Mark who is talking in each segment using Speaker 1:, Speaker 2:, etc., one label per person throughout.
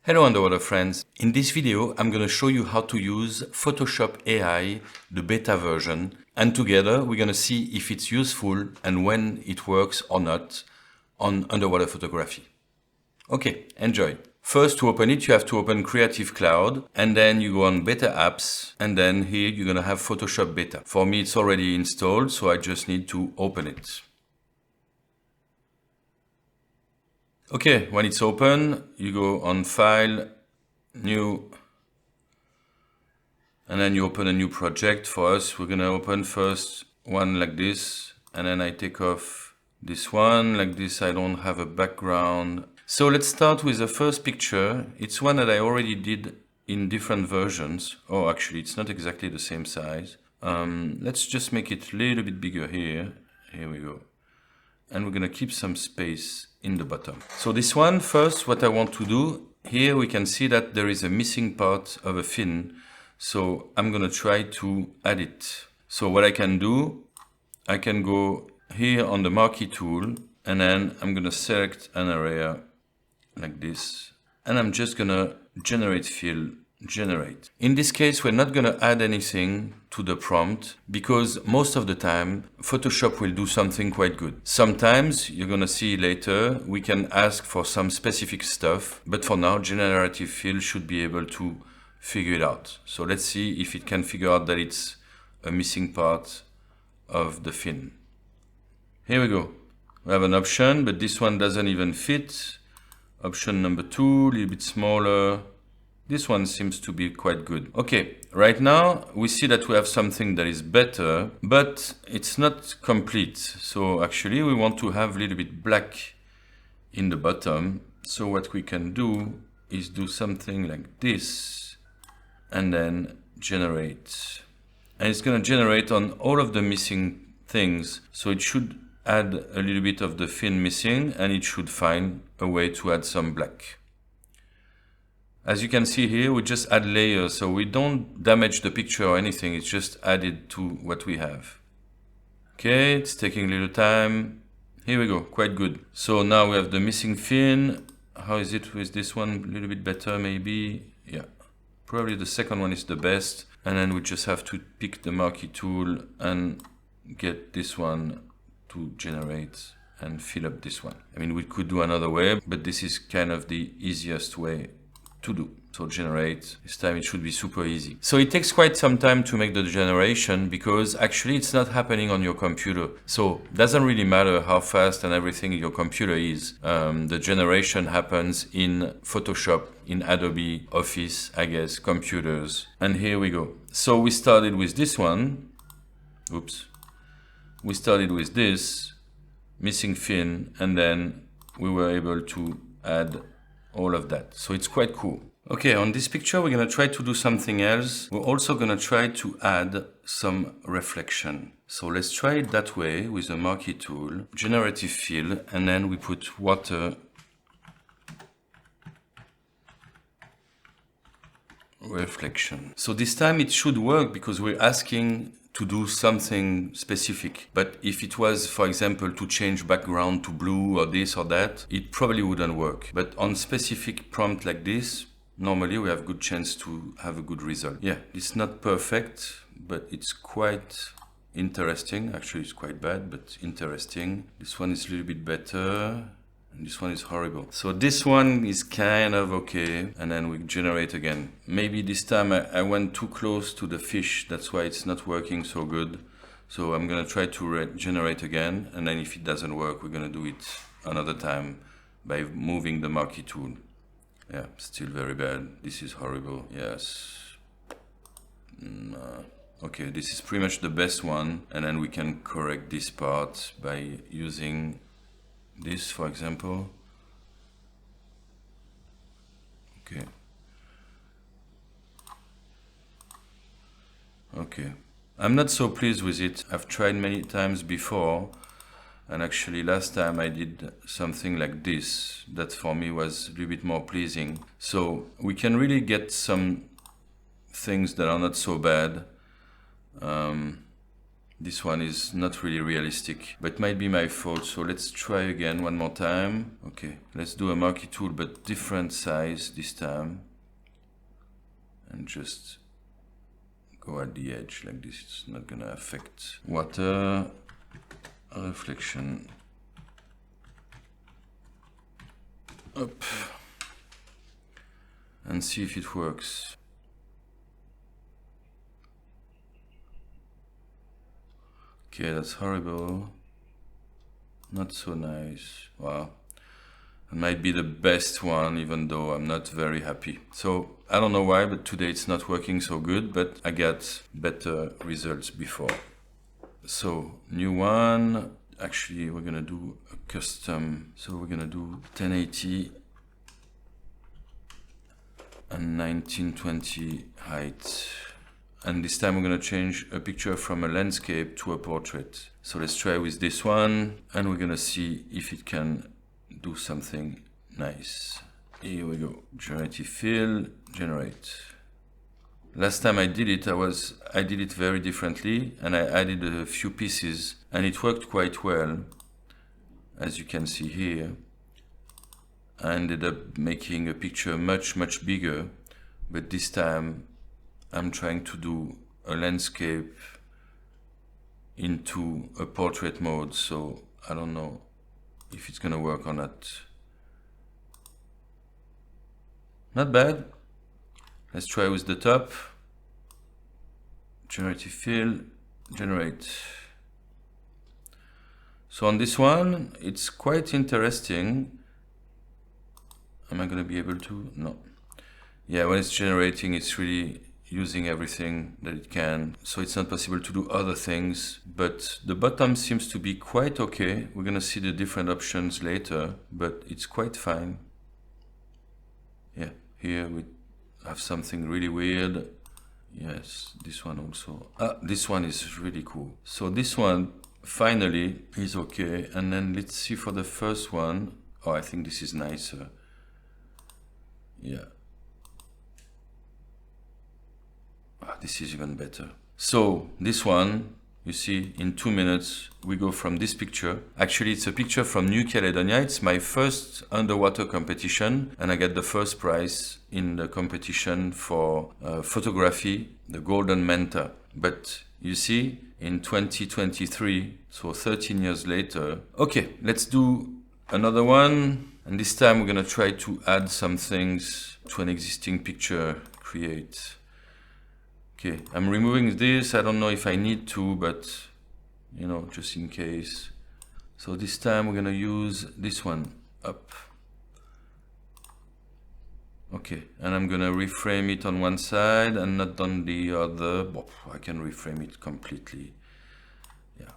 Speaker 1: Hello underwater friends. In this video I'm going to show you how to use Photoshop AI, the beta version, and together we're going to see if it's useful and when it works or not on underwater photography. Okay, enjoy. First, to open it you have to open Creative Cloud and then you go on Beta Apps and then here you're going to have Photoshop Beta. For me it's already installed, so I just need to open it. Okay, when it's open, you go on File, New, and then you open a new project. For us, we're gonna open first one like this, and then I take off this one like this. I don't have a background. So let's start with the first picture. It's one that I already did in different versions. Oh, actually, it's not exactly the same size. Let's just make it a little bit bigger here. Here we go. And we're gonna keep some space in the bottom. So this one first, what I want to do, here we can see that there is a missing part of a fin. So I'm gonna try to add it. So what I can do, I can go here on the marquee tool and then I'm gonna select an area like this. And I'm just gonna generate fill, generate. In this case, we're not gonna add anything to the prompt because most of the time Photoshop will do something quite good. Sometimes, you're gonna see later, we can ask for some specific stuff, but for now generative fill should be able to figure it out. So let's see if it can figure out that it's a missing part of the fin. Here we go. We have an option, but this one doesn't even fit. Option number 2, a little bit smaller. This one seems to be quite good. Okay, right now we see that we have something that is better, but it's not complete. So actually we want to have a little bit black in the bottom. So what we can do is do something like this and then generate. And it's going to generate on all of the missing things. So it should add a little bit of the fin missing and it should find a way to add some black. As you can see here, we just add layers, so we don't damage the picture or anything, it's just added to what we have. Okay, it's taking a little time. Here we go, quite good. So now we have the missing fin. How is it with this one? A little bit better maybe. Yeah, probably the second one is the best. And then we just have to pick the marquee tool and get this one to generate and fill up this one. I mean, we could do another way, but this is kind of the easiest way to do. So generate, this time it should be super easy. So it takes quite some time to make the generation because actually it's not happening on your computer. So it doesn't really matter how fast and everything your computer is. The generation happens in Photoshop, in Adobe Office, I guess, computers. And here we go. So we started with this one. Oops. We started with this missing fin and then we were able to add all of that. So it's quite cool. Okay, on this picture we're going to try to do something else. We're also going to try to add some reflection. So let's try it that way with the marquee tool, generative fill, and then we put water reflection. So this time it should work because we're asking to do something specific. But if it was, for example, to change background to blue or this or that, it probably wouldn't work. But on specific prompt like this, normally we have good chance to have a good result. Yeah, it's not perfect, but it's quite interesting. Actually, it's quite bad, but interesting. This one is a little bit better. And this one is horrible. So this one is kind of okay. And then we generate again. Maybe this time I went too close to the fish. That's why it's not working so good. So I'm going to try to generate again. And then if it doesn't work, we're going to do it another time by moving the marquee tool. Yeah, still very bad. This is horrible. Yes. Okay, this is pretty much the best one. And then we can correct this part by using this, for example. Okay. Okay. I'm not so pleased with it. I've tried many times before, and actually last time I did something like this that for me was a little bit more pleasing. So we can really get some things that are not so bad. This one is not really realistic, but it might be my fault. So let's try again one more time. Okay, let's do a marquee tool, but different size this time. And just go at the edge like this. It's not gonna affect water reflection. Up. And see if it works. Okay, that's horrible. Not so nice. Wow. It might be the best one, even though I'm not very happy. So I don't know why, but today it's not working so good, but I got better results before. So new one. Actually, we're gonna do a custom. So we're gonna do 1080 and 1920 height. And this time we're going to change a picture from a landscape to a portrait. So let's try with this one, and we're going to see if it can do something nice. Here we go. Generative fill, generate. Last time I did it, I did it very differently, and I added a few pieces, and it worked quite well, as you can see here. I ended up making a picture much bigger, but this time I'm trying to do a landscape into a portrait mode, so I don't know if it's gonna work or not. Not bad. Let's try with the top. Generative fill, generate. So on this one, it's quite interesting. Am I gonna be able to? No. Yeah, when it's generating, it's really using everything that it can. So it's not possible to do other things, but the bottom seems to be quite okay. We're gonna see the different options later, but it's quite fine. Yeah, here we have something really weird. Yes, this one also. This one is really cool. So this one finally is okay. And then let's see for the first one. Oh, I think this is nicer. Yeah. This is even better. So this one, you see, in 2 minutes, we go from this picture. Actually, it's a picture from New Caledonia. It's my first underwater competition, and I get the first prize in the competition for photography, the Golden Manta. But you see, in 2023, so 13 years later. Okay, let's do another one. And this time we're gonna try to add some things to an existing picture, create. Okay, I'm removing this. I don't know if I need to, but you know, just in case. So this time we're gonna use this one, up. Okay, and I'm gonna reframe it on one side and not on the other. Well, I can reframe it completely. Yeah,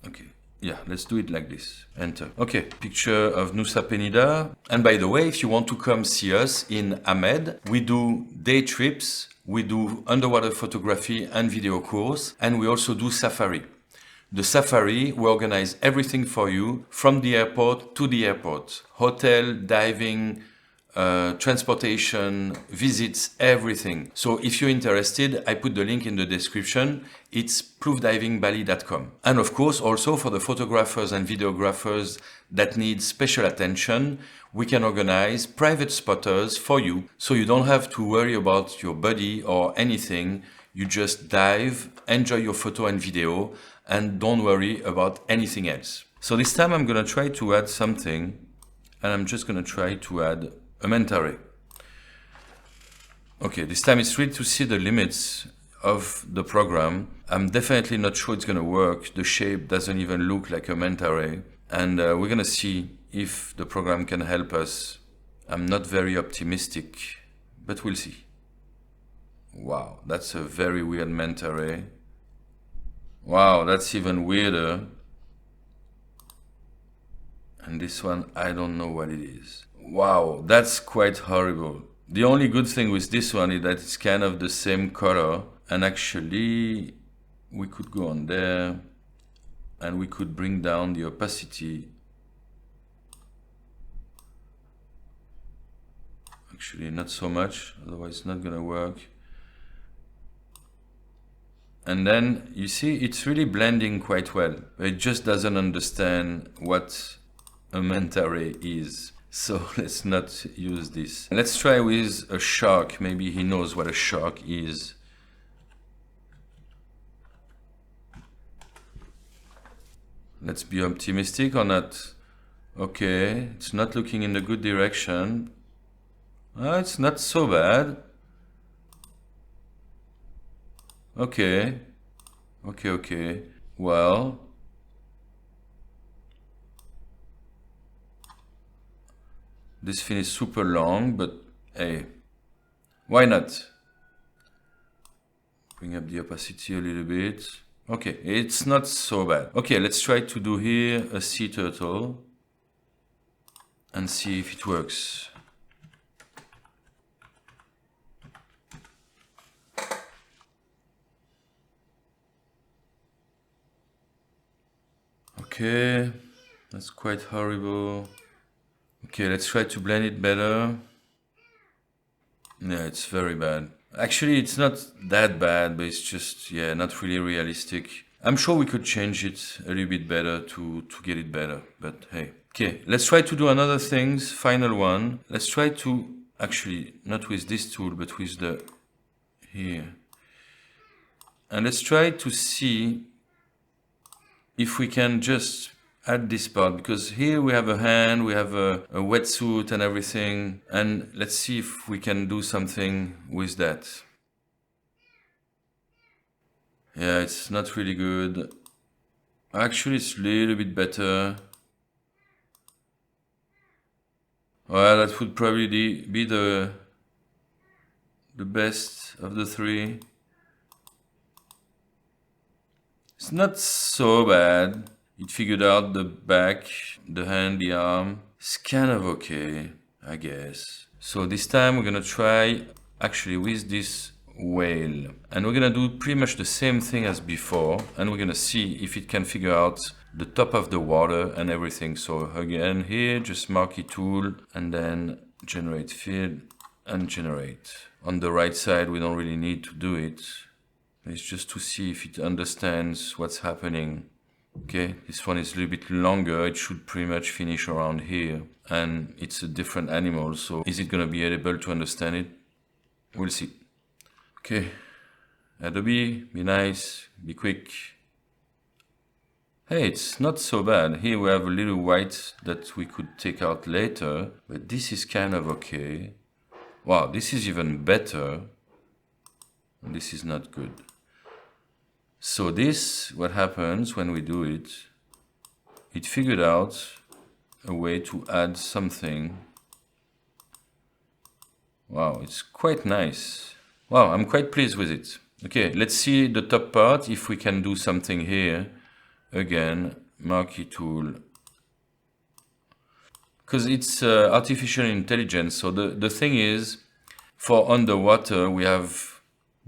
Speaker 1: okay. Yeah, let's do it like this. Enter. Okay, picture of Nusa Penida. And by the way, if you want to come see us in Ahmed, we do day trips, we do underwater photography and video course, and we also do safari. The safari, we organize everything for you from the airport to the airport. Hotel, diving, transportation, visits, everything. So if you're interested, I put the link in the description. It's proofdivingbali.com. And of course, also for the photographers and videographers that need special attention, we can organize private spotters for you. So you don't have to worry about your body or anything. You just dive, enjoy your photo and video, and don't worry about anything else. So this time I'm gonna try to add something, and I'm just gonna try to add a manta ray. Okay, this time it's really to see the limits of the program. I'm definitely not sure it's gonna work. The shape doesn't even look like a manta ray. And we're gonna see if the program can help us. I'm not very optimistic, but we'll see. Wow, that's a very weird manta ray. Wow, that's even weirder. And this one, I don't know what it is. Wow, that's quite horrible. The only good thing with this one is that it's kind of the same color. And actually, we could go on there and we could bring down the opacity. Actually, not so much, otherwise it's not gonna work. And then you see it's really blending quite well. It just doesn't understand what a manta ray is. So let's not use this. Let's try with a shark. Maybe he knows what a shark is. Let's be optimistic or not. Okay, it's not looking in the good direction. It's not so bad. Okay. Okay. Well, this fin is super long, but hey, why not? Bring up the opacity a little bit. Okay, it's not so bad. Okay, let's try to do here a sea turtle and see if it works. Okay, that's quite horrible. Okay, let's try to blend it better. Yeah, it's very bad. Actually, it's not that bad, but it's just, yeah, not really realistic. I'm sure we could change it a little bit better to get it better, but hey. Okay, let's try to do another things, final one. Let's try to, actually, not with this tool, but with the, here. And let's try to see if we can just add this part, because here we have a hand, we have a wetsuit and everything, and let's see if we can do something with that. Yeah, it's not really good. Actually, it's a little bit better. Well, that would probably be the best of the three. It's not so bad. It figured out the back, the hand, the arm. It's kind of okay, I guess. So this time we're gonna try actually with this whale. And we're gonna do pretty much the same thing as before. And we're gonna see if it can figure out the top of the water and everything. So again, here, just marquee tool and then generate field and generate. On the right side, we don't really need to do it. It's just to see if it understands what's happening. Okay, this one is a little bit longer. It should pretty much finish around here. And it's a different animal, so is it gonna be able to understand it? We'll see. Okay, Adobe, be nice, be quick. Hey, it's not so bad. Here we have a little white that we could take out later, but this is kind of okay. Wow, this is even better. This is not good. So this, what happens when we do it, it figured out a way to add something. Wow, it's quite nice. Wow, I'm quite pleased with it. Okay, let's see the top part, if we can do something here. Again, marquee tool. Because it's artificial intelligence, so the thing is, for underwater, we have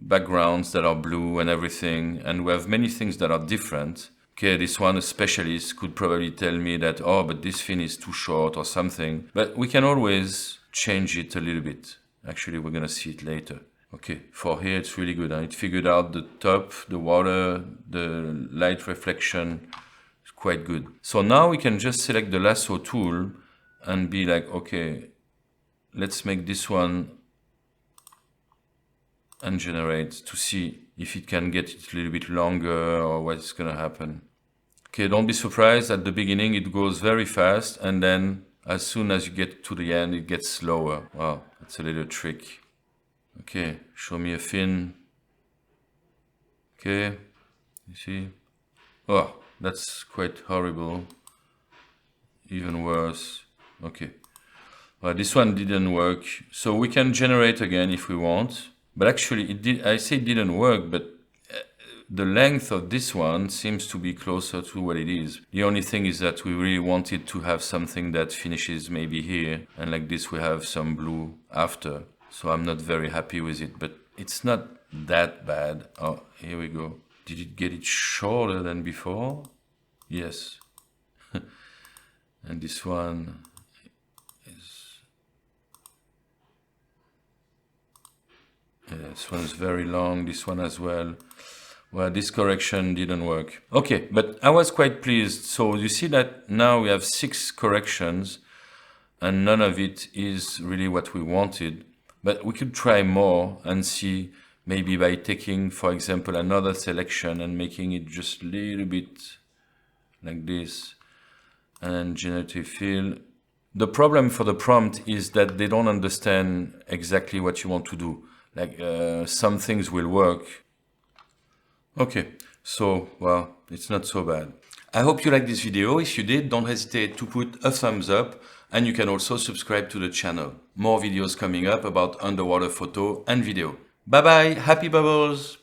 Speaker 1: backgrounds that are blue and everything, and we have many things that are different. Okay, this one, a specialist, could probably tell me that, oh, but this fin is too short or something. But we can always change it a little bit. Actually, we're gonna see it later. Okay, for here, it's really good. It figured out the top, the water, the light reflection. It's quite good. So now we can just select the lasso tool and be like, okay, let's make this one and generate to see if it can get it a little bit longer or what's gonna happen. Okay, don't be surprised. At the beginning it goes very fast, and then as soon as you get to the end it gets slower. Wow, that's a little trick. Okay, show me a fin. Okay, you see? Oh, that's quite horrible. Even worse. Okay, this one didn't work, so we can generate again if we want. But actually, it did. I say it didn't work, but the length of this one seems to be closer to what it is. The only thing is that we really wanted to have something that finishes maybe here, and like this we have some blue after. So I'm not very happy with it, but it's not that bad. Oh, here we go. Did it get it shorter than before? Yes. And this one is... yeah, this one is very long, this one as well. Well, this correction didn't work. Okay, but I was quite pleased. So you see that now we have 6 corrections and none of it is really what we wanted. But we could try more and see maybe by taking, for example, another selection and making it just a little bit like this, and then generative fill. The problem for the prompt is that they don't understand exactly what you want to do. Like some things will work. Okay, so, well, it's not so bad. I hope you liked this video. If you did, don't hesitate to put a thumbs up, and you can also subscribe to the channel. More videos coming up about underwater photo and video. Bye bye, happy bubbles!